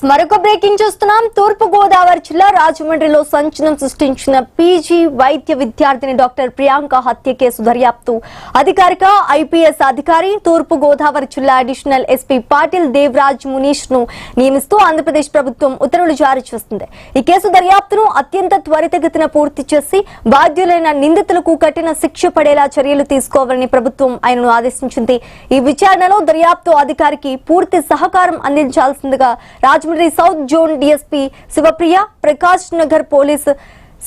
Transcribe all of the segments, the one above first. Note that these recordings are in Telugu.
మరొక బ్రేకింగ్ చూస్తున్నాం. తూర్పు గోదావరి జిల్లా రాజమండ్రిలో సంచలనం సృష్టించిన పీజీ వైద్య విద్యార్థిని డాక్టర్ ప్రియాంక హత్య కేసు దర్యాప్తు అధికారిక ఐపీఎస్ అధికారి తూర్పు గోదావరి జిల్లా అడిషనల్ ఎస్పీ పాటిల్ దేవరాజ్ మునీష్ ను నియమిస్తూ ఆంధ్రప్రదేశ్ ప్రభుత్వం ఉత్తర్వులు జారీ చేస్తుంది. ఈ కేసు దర్యాప్తును అత్యంత త్వరితగతిన పూర్తి చేసి బాధ్యులైన నిందితులకు కఠిన శిక్ష పడేలా చర్యలు తీసుకోవాలని ప్రభుత్వం ఆయనను ఆదేశించింది. ఈ విచారణలో దర్యాప్తు అధికారికి పూర్తి సహకారం అందించాల్సిందిగా Rajahmundry south zone DSP Sivapriya, Prakash Nagar police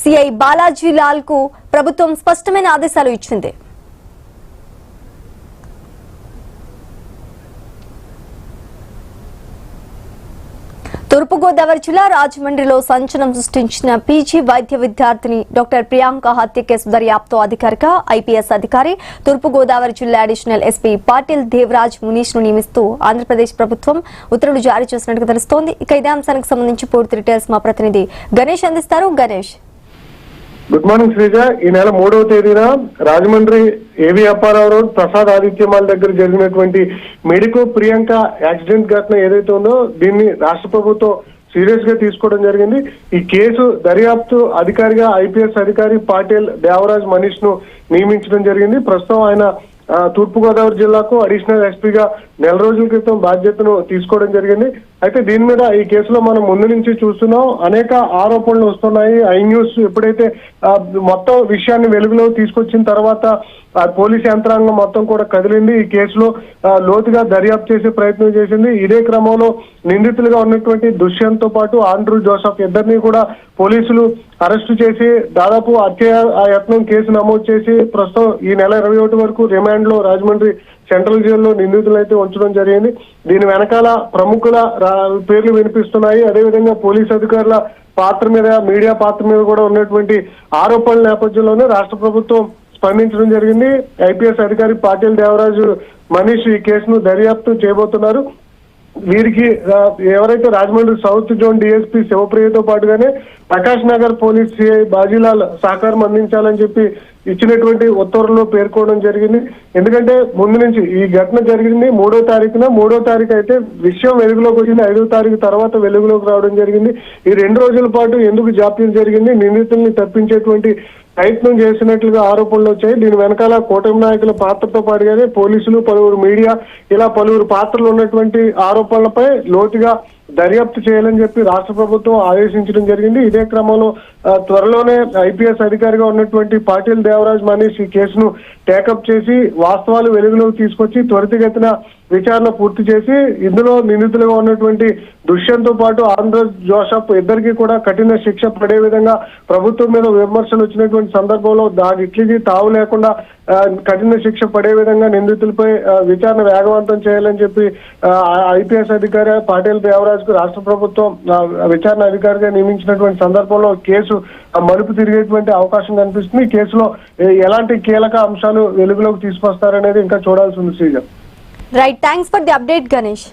CI Balaji Lal కు ప్రభుత్వం స్పష్టమైన ఆదేశాలు ఇచ్చింది. తూర్పుగోదావరి జిల్లా రాజమండ్రిలో సంచలనం సృష్టించిన పీజీ వైద్య విద్యార్థిని డాక్టర్ ప్రియాంక హత్య కేసు దర్యాప్తు అధికారిక ఐపీఎస్ అధికారి తూర్పుగోదావరి జిల్లా అడిషనల్ ఎస్పీ పాటిల్ దేవరాజ్ మునీష్ ను నియమిస్తూ ఆంధ్రప్రదేశ్ ప్రభుత్వం ఉత్తర్వులు జారీ చేసినట్టుగా తెలుస్తోంది. ఇక ఇదే అంశానికి సంబంధించి పూర్తి డీటెయిల్స్ మా ప్రతినిధి గణేష్ అందిస్తారు. Ganesh, good morning Sreeja. ఈ నెల 3వ తేదీన రాజమండ్రి ఏవి అప్పారావు రోడ్ ప్రసాద్ ఆదిత్యమాల్ దగ్గర జరిగినటువంటి మెడికో ప్రియాంక యాక్సిడెంట్ ఘటన ఏదైతే ఉందో దీన్ని రాష్ట్ర ప్రభుత్వం సీరియస్ గా తీసుకోవడం జరిగింది. ఈ కేసు దర్యాప్తు అధికారిగా ఐపీఎస్ అధికారి పాటిల్ దేవరాజ్ మనీష్ ను నియమించడం జరిగింది. ప్రస్తుతం ఆయన తూర్పుగోదావరి జిల్లాకు అడిషనల్ ఎస్పీగా నెల రోజుల క్రితం బాధ్యతను తీసుకోవడం జరిగింది. అయితే దీని మీద ఈ కేసులో మనం ముందు నుంచి చూస్తున్నాం, అనేక ఆరోపణలు వస్తున్నాయి. ఐ న్యూస్ ఎప్పుడైతే మొత్తం విషయాన్ని వెలుగులో తీసుకొచ్చిన తర్వాత పోలీస్ యంత్రాంగం మొత్తం కూడా కదిలింది. ఈ కేసులో లోతుగా దర్యాప్తు చేసే ప్రయత్నం చేసింది. ఇదే క్రమంలో నిందితులుగా ఉన్నటువంటి దుష్యంత్ తో పాటు ఆండ్రూ జోసెఫ్ ఇద్దరిని కూడా పోలీసులు అరెస్టు చేసి దాదాపు యత్నం కేసు నమోదు చేసి ప్రస్తుతం ఈ నెల 21 వరకు రిమాండ్ లో రాజమండ్రి సెంట్రల్ జైల్లో నిందితులు అయితే ఉంచడం జరిగింది. దీని వెనకాల ప్రముఖుల పేర్లు వినిపిస్తున్నాయి. అదేవిధంగా పోలీస్ అధికారుల పాత్ర మీద, మీడియా పాత్ర మీద కూడా ఉన్నటువంటి ఆరోపణల నేపథ్యంలోనే రాష్ట్ర ప్రభుత్వం స్పందించడం జరిగింది. ఐపీఎస్ అధికారి పాటిల్ దేవరాజు మనీష్ ఈ కేసును దర్యాప్తు చేయబోతున్నారు. వీరికి ఎవరైతే రాజమండ్రి సౌత్ జోన్ డీఎస్పీ శివప్రియతో పాటుగానే ప్రకాష్ నగర్ పోలీస్ సిఐ బాజీలాల్ సహకారం అందించాలని చెప్పి ఇచ్చినటువంటి ఉత్తర్వుల్లో పేర్కోవడం జరిగింది. ఎందుకంటే ముందు నుంచి ఈ ఘటన జరిగింది 3వ తారీఖున. 3వ తారీఖు అయితే విషయం వెలుగులోకి వచ్చింది. 5వ తారీఖు తర్వాత వెలుగులోకి రావడం జరిగింది. ఈ 2 రోజుల పాటు ఎందుకు జాప్యం జరిగింది, నిందితుల్ని తప్పించేటువంటి ప్రయత్నం చేసినట్లుగా ఆరోపణలు వచ్చాయి. దీని వెనకాల కూటమి నాయకుల పాత్రతో పాటుగానే పోలీసులు, పలువురు మీడియా, ఇలా పలువురు పాత్రలు ఉన్నటువంటి ఆరోపణలపై లోతుగా దర్యాప్తు చేయాలని చెప్పి రాష్ట్ర ప్రభుత్వం ఆదేశించడం జరిగింది. ఇదే క్రమంలో త్వరలోనే ఐపీఎస్ అధికారిగా ఉన్నటువంటి పాటిల్ దేవరాజ్ మనీష్ ఈ కేసును టేకప్ చేసి వాస్తవాలు వెలుగులోకి తీసుకొచ్చి త్వరితగతిన విచారణ పూర్తి చేసి ఇందులో నిందితులుగా ఉన్నటువంటి దుష్యంత్ తో పాటు ఆంధ్ర జోసెఫ్ ఇద్దరికి కూడా కఠిన శిక్ష పడే విధంగా ప్రభుత్వం మీద విమర్శలు వచ్చినటువంటి సందర్భంలో దానికి తావు లేకుండా కఠిన శిక్ష పడే విధంగా నిందితులపై విచారణ వేగవంతం చేయాలని చెప్పి ఐపీఎస్ అధికారి పాటిల్ దేవరాజ్ కు రాష్ట్ర ప్రభుత్వం విచారణ అధికారిగా నియమించినటువంటి సందర్భంలో కేసు మలుపు తిరిగేటువంటి అవకాశం కనిపిస్తుంది. ఈ కేసులో ఎలాంటి కీలక అంశాలు వెలుగులోకి తీసుకొస్తారనేది ఇంకా చూడాల్సి ఉంది Sreeja. Right, thanks for the update Ganesh.